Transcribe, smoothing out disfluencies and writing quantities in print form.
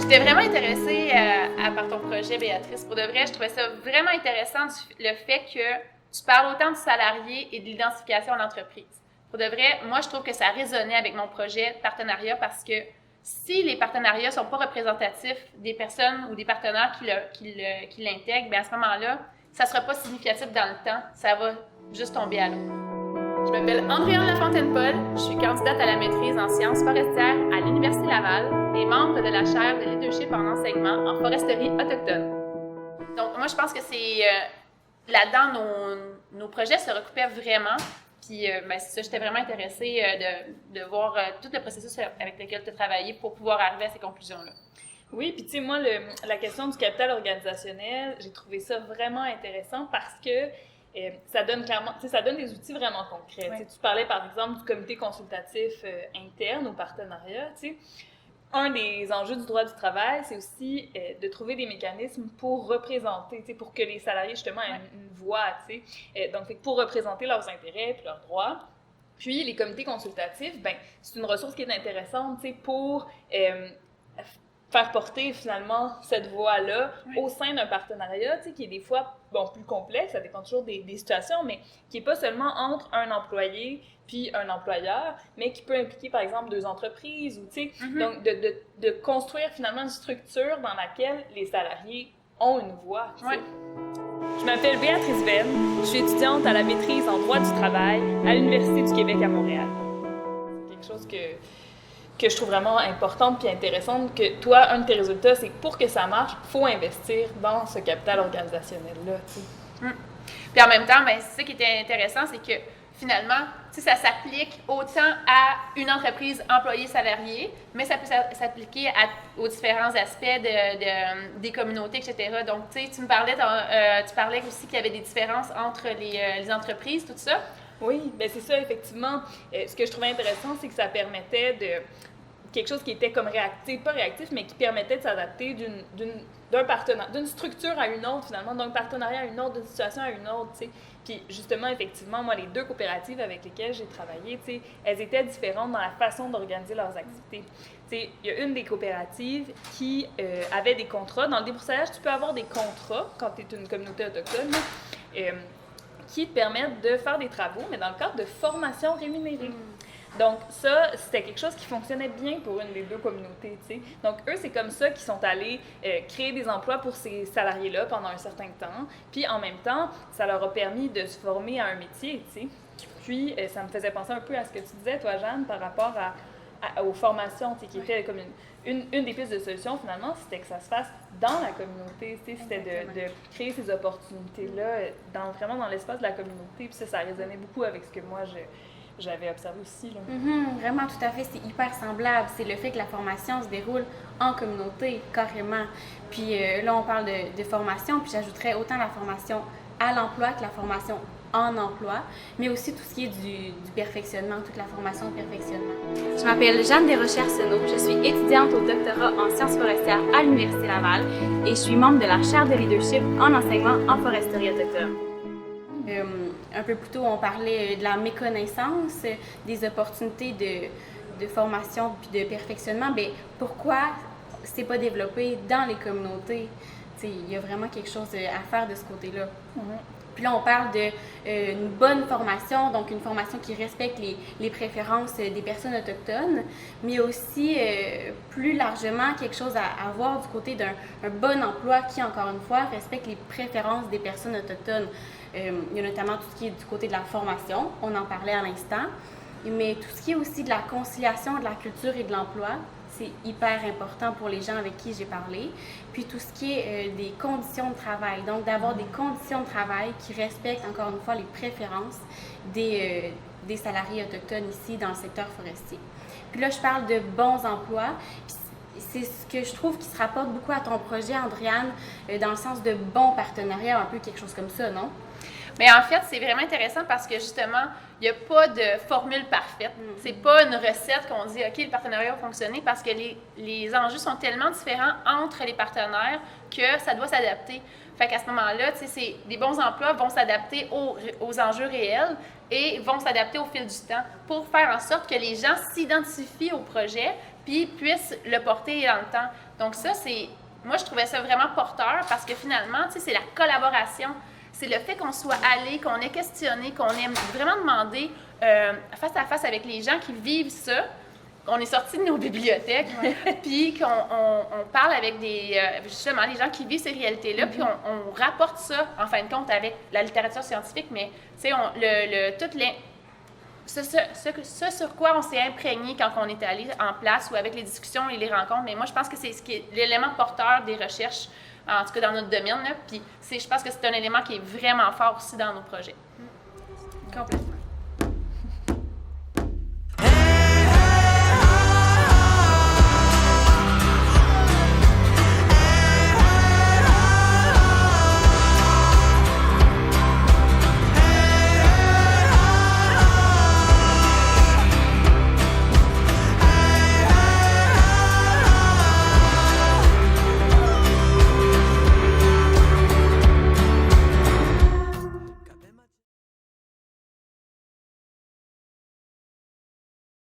J'étais vraiment intéressée par ton projet, Béatrice. Pour de vrai, je trouvais ça vraiment intéressant, le fait que tu parles autant du salarié et de l'identification à l'entreprise. Pour de vrai, moi, je trouve que ça résonnait avec mon projet de partenariat parce que si les partenariats ne sont pas représentatifs des personnes ou des partenaires qui l'intègrent, bien à ce moment-là, ça ne sera pas significatif dans le temps. Ça va juste tomber à l'eau. Je m'appelle Andréane Lafontaine-Paul, je suis candidate à la maîtrise en sciences forestières à l'Université Laval et membre de la chaire de leadership en enseignement en foresterie autochtone. Donc, moi, je pense que c'est là-dedans, nos projets se recoupaient vraiment. Puis, c'est ça, j'étais vraiment intéressée de voir tout le processus avec lequel tu as travaillé pour pouvoir arriver à ces conclusions-là. Oui, puis tu sais, moi, la question du capital organisationnel, j'ai trouvé ça vraiment intéressant parce que ça donne clairement, tu sais, ça donne des outils vraiment concrets. Ouais. Tu parlais par exemple du comité consultatif interne au partenariat, tu sais. Un des enjeux du droit du travail, c'est aussi de trouver des mécanismes pour représenter, tu sais, pour que les salariés justement aient une voix, tu sais. Donc, pour représenter leurs intérêts et leurs droits. Puis, les comités consultatifs, ben, c'est une ressource qui est intéressante, tu sais, pour faire porter finalement cette voix-là au sein d'un partenariat, tu sais, qui est des fois, bon, plus complexe, ça dépend toujours des situations, mais qui n'est pas seulement entre un employé puis un employeur, mais qui peut impliquer, par exemple, deux entreprises, ou, tu sais, donc de construire finalement une structure dans laquelle les salariés ont une voix, tu sais. Je m'appelle Béatrice Venn, je suis étudiante à la maîtrise en droit du travail à l'Université du Québec à Montréal. C'est quelque chose que je trouve vraiment importante puis intéressante, que toi, un de tes résultats, c'est que pour que ça marche, il faut investir dans ce capital organisationnel-là, tu sais. Puis en même temps, ben, c'est ça qui était intéressant, c'est que finalement, tu sais, ça s'applique autant à une entreprise employée-salariée, mais ça peut s'appliquer aux différents aspects des communautés, etc. Donc, tu sais, tu parlais aussi qu'il y avait des différences entre les entreprises, tout ça. Oui, bien c'est ça, effectivement. Ce que je trouvais intéressant, c'est que ça permettait de quelque chose qui était comme réactif, pas réactif, mais qui permettait de s'adapter d'une structure à une autre, finalement, d'un partenariat à une autre, d'une situation à une autre, tu sais. Puis justement, effectivement, moi, les deux coopératives avec lesquelles j'ai travaillé, tu sais, elles étaient différentes dans la façon d'organiser leurs activités. Tu sais, il y a une des coopératives qui avait des contrats. Dans le débroussaillage, tu peux avoir des contrats quand tu es une communauté autochtone, qui te permettent de faire des travaux, mais dans le cadre de formation rémunérée. Donc ça, c'était quelque chose qui fonctionnait bien pour une des deux communautés, tu sais. Donc eux, c'est comme ça qu'ils sont allés créer des emplois pour ces salariés-là pendant un certain temps. Puis en même temps, ça leur a permis de se former à un métier, tu sais. Puis ça me faisait penser un peu à ce que tu disais, toi, Jeanne, par rapport aux formations, tu sais, qui étaient comme une des pistes de solution, finalement, c'était que ça se fasse dans la communauté, tu sais, c'était de créer ces opportunités-là vraiment dans l'espace de la communauté. Puis ça résonnait beaucoup avec ce que moi, j'avais observé aussi. Là. Vraiment, tout à fait, c'est hyper semblable. C'est le fait que la formation se déroule en communauté, carrément. Puis là, on parle de formation, puis j'ajouterais autant la formation à l'emploi que la formation en emploi, mais aussi tout ce qui est du perfectionnement, toute la formation de perfectionnement. Je m'appelle Jeanne Desroches-Arsenault, je suis étudiante au doctorat en sciences forestières à l'Université Laval et je suis membre de la chaire de leadership en enseignement en foresterie autochtone. Un peu plus tôt, on parlait de la méconnaissance, des opportunités de formation puis de perfectionnement. Bien, pourquoi c'est pas développé dans les communautés? Il y a vraiment quelque chose à faire de ce côté-là. Puis là, on parle d'une bonne formation, donc une formation qui respecte les préférences des personnes autochtones, mais aussi plus largement quelque chose à voir du côté d'un bon emploi qui, encore une fois, respecte les préférences des personnes autochtones. Il y a notamment tout ce qui est du côté de la formation, on en parlait à l'instant, mais tout ce qui est aussi de la conciliation de la culture et de l'emploi, c'est hyper important pour les gens avec qui j'ai parlé. Puis tout ce qui est des conditions de travail, donc d'avoir des conditions de travail qui respectent encore une fois les préférences des salariés autochtones ici dans le secteur forestier. Puis là, je parle de bons emplois. Puis c'est ce que je trouve qui se rapporte beaucoup à ton projet, Andréane, dans le sens de bons partenariats, un peu quelque chose comme ça, non? Mais en fait, c'est vraiment intéressant parce que justement, il n'y a pas de formule parfaite. C'est pas une recette qu'on dit, OK, le partenariat va fonctionner parce que les enjeux sont tellement différents entre les partenaires que ça doit s'adapter. Fait qu'à ce moment-là, tu sais, des bons emplois vont s'adapter aux enjeux réels et vont s'adapter au fil du temps pour faire en sorte que les gens s'identifient au projet puis puissent le porter dans le temps. Donc ça, moi, je trouvais ça vraiment porteur parce que finalement, tu sais, c'est la collaboration. C'est le fait qu'on soit allé, qu'on ait questionné, qu'on ait vraiment demandé face à face avec les gens qui vivent ça. On est sortis de nos bibliothèques, puis qu'on parle avec justement les gens qui vivent ces réalités-là, puis on rapporte ça, en fin de compte, avec la littérature scientifique, mais tu sais, ce sur quoi on s'est imprégné quand on est allé en place ou avec les discussions et les rencontres, mais moi, je pense que c'est ce qui est l'élément porteur des recherches, en tout cas dans notre domaine, là, puis je pense que c'est un élément qui est vraiment fort aussi dans nos projets. Complètement.